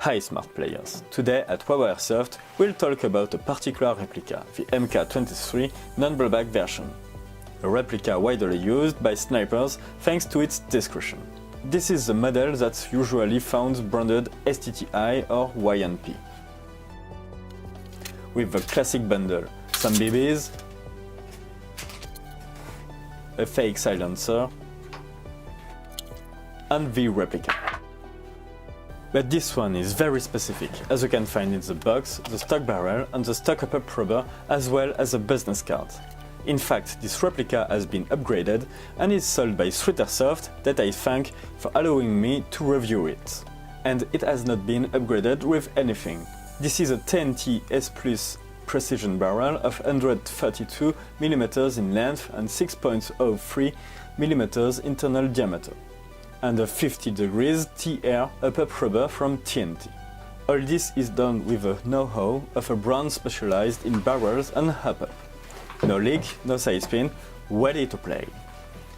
Hi smart players! Today at Oioiairsoft we'll talk about a particular replica, the MK23 non-blowback version. A replica widely used by snipers thanks to its discretion. This is the model that's usually found branded STTI or T-N.T. With the classic bundle, some BBs, a fake silencer, and the replica. But this one is very specific, as you can find in the box, the stock barrel and the stock upper rubber, as well as a business card. In fact, this replica has been upgraded and is sold by Oioiairsoft, that I thank for allowing me to review it. And it has not been upgraded with anything. This is a T-N.T S Plus precision barrel of 132 mm in length and 6.03 mm internal diameter, and a 50 degrees T-Air upper rubber from T-N.T. All this is done with the know-how of a brand specialized in barrels and hop-up. No leak, no side spin, ready to play.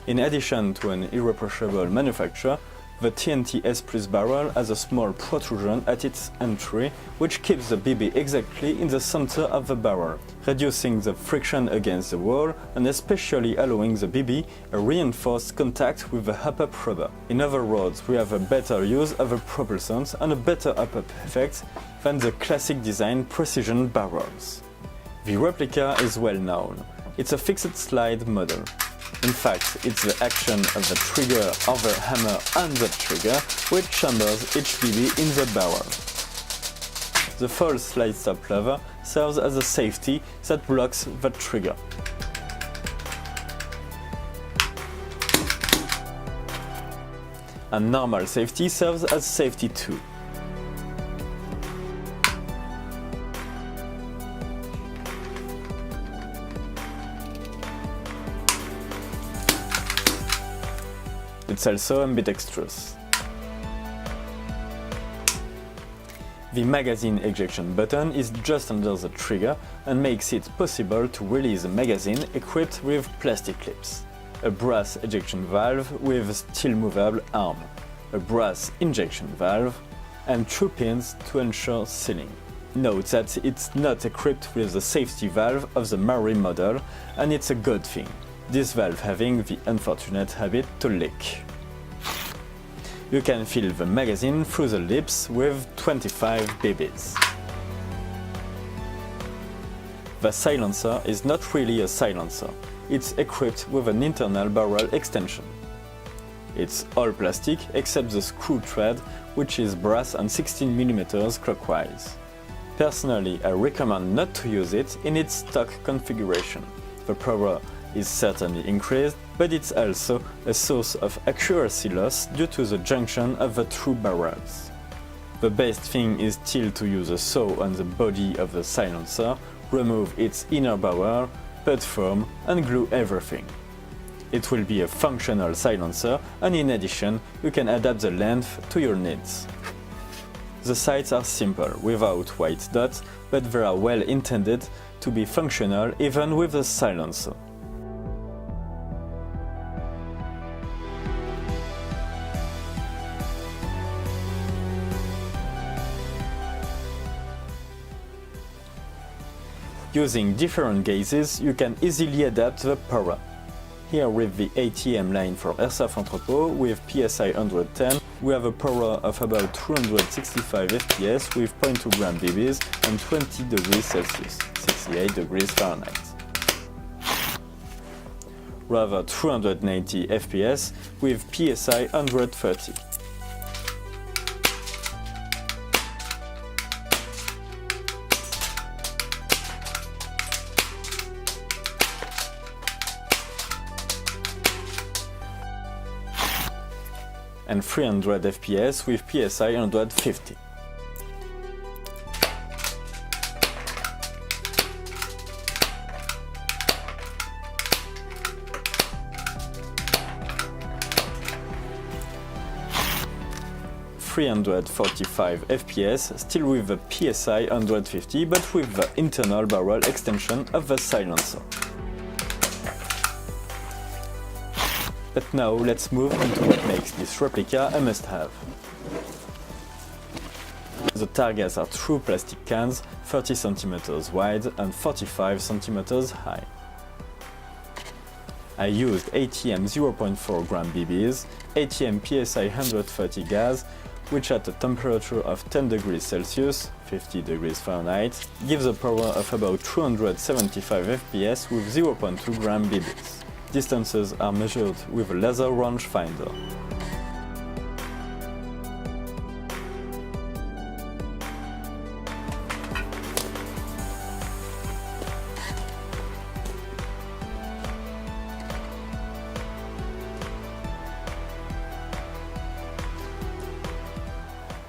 In addition to an irreproachable manufacture, the T-N.T S Plus barrel has a small protrusion at its entry, which keeps the BB exactly in the center of the barrel, reducing the friction against the wall and especially allowing the BB a reinforced contact with the hop-up rubber. In other words, we have a better use of the propulsant and a better hop-up effect than the classic design precision barrels. The replica is well known. It's a fixed slide model. In fact, it's the action of the trigger of the hammer and the trigger which chambers each BB in the barrel. The false slide stop lever serves as a safety that blocks the trigger. And normal safety serves as safety too. It's also ambidextrous. The magazine ejection button is just under the trigger and makes it possible to release a magazine equipped with plastic clips, a brass ejection valve with a steel movable arm, a brass injection valve, and 2 pins to ensure sealing. Note that it's not equipped with the safety valve of the Maori model, and it's a good thing, this valve having the unfortunate habit to leak. You can fill the magazine through the lips with 25 BBs. The silencer is not really a silencer, it's equipped with an internal barrel extension. It's all plastic except the screw thread, which is brass and 16 mm clockwise. Personally, I recommend not to use it in its stock configuration. The power is certainly increased, but it's also a source of accuracy loss due to the junction of the two barrels. The best thing is still to use a saw on the body of the silencer, remove its inner barrel, put foam and glue everything. It will be a functional silencer, and in addition you can adapt the length to your needs. The sights are simple, without white dots, but they are well intended to be functional even with a silencer. Using different gauges, you can easily adapt the power. Here with the ATM line for Airsoft Entrepot with PSI 110, we have a power of about 265 FPS with 0.2 gram BBs and 20 degrees Celsius, 68 degrees Fahrenheit. Rather 290 FPS with PSI 130. And 300 FPS with PSI 150. .345 FPS, still with the PSI 150, but with the internal barrel extension of the silencer. But now let's move on to what makes this replica a must-have. The targets are true plastic cans, 30 cm wide and 45 cm high. I used ATM 0.4 gram BBs, ATM PSI 130 gas, which at a temperature of 10 degrees Celsius, 50 degrees Fahrenheit, gives a power of about 275 FPS with 0.2 gram BBs. Distances are measured with a laser rangefinder.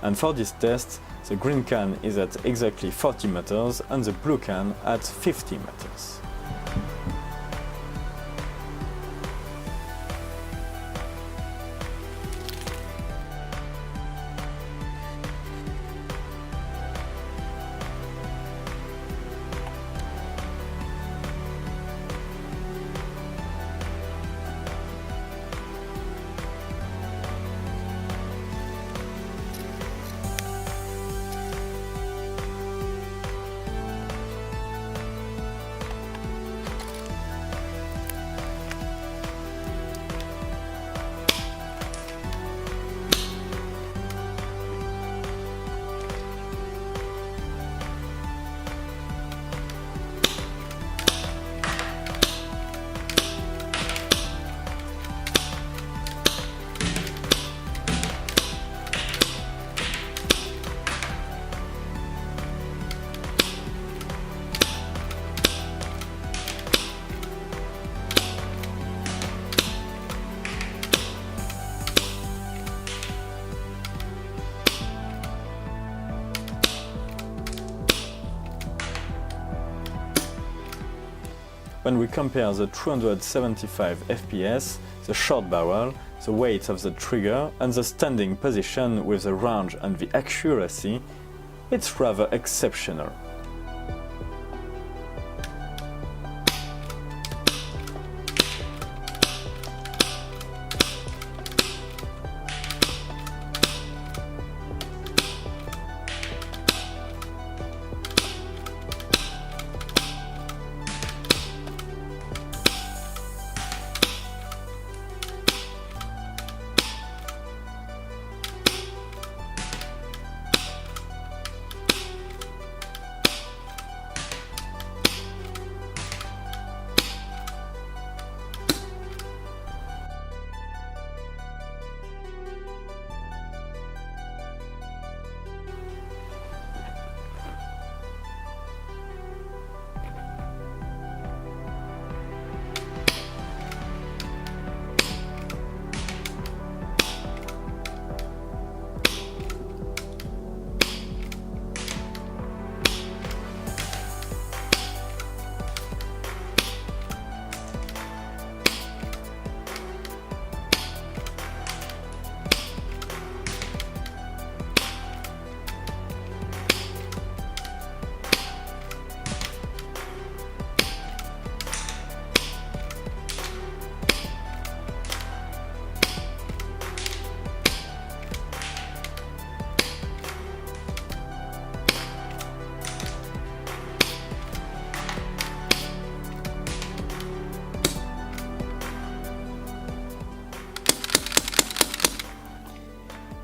And for this test, the green can is at exactly 40 meters and the blue can at 50 meters. When we compare the 275 FPS, the short barrel, the weight of the trigger and the standing position with the range and the accuracy, it's rather exceptional.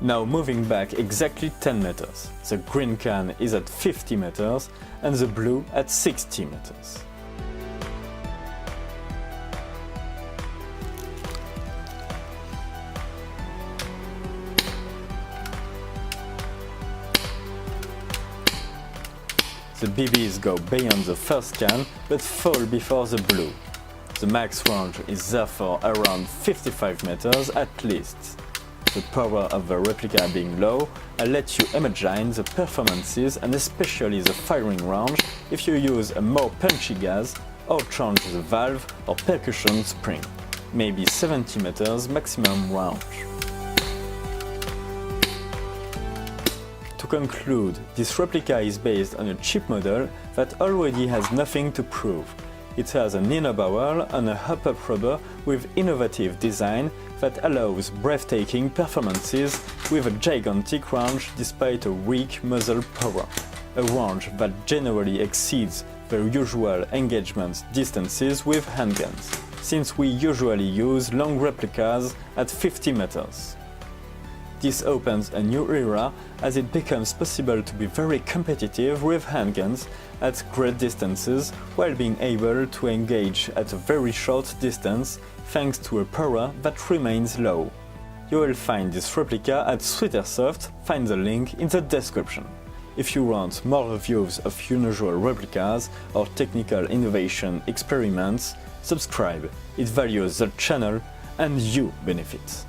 Now moving back exactly 10 meters. The green can is at 50 meters and the blue at 60 meters. The BBs go beyond the first can but fall before the blue. The max range is therefore around 55 meters at least. The power of the replica being low, I'll let you imagine the performances and especially the firing range if you use a more punchy gas or change the valve or percussion spring. Maybe 70 meters maximum range. To conclude, this replica is based on a cheap model that already has nothing to prove. It has an inner barrel and a upper rubber with innovative design that allows breathtaking performances with a gigantic range despite a weak muzzle power. A range that generally exceeds the usual engagement distances with handguns, since we usually use long replicas at 50 meters. This opens a new era as it becomes possible to be very competitive with handguns at great distances while being able to engage at a very short distance thanks to a power that remains low. You will find this replica at Oioiairsoft, find the link in the description. If you want more reviews of unusual replicas or technical innovation experiments, subscribe, it values the channel and you benefit.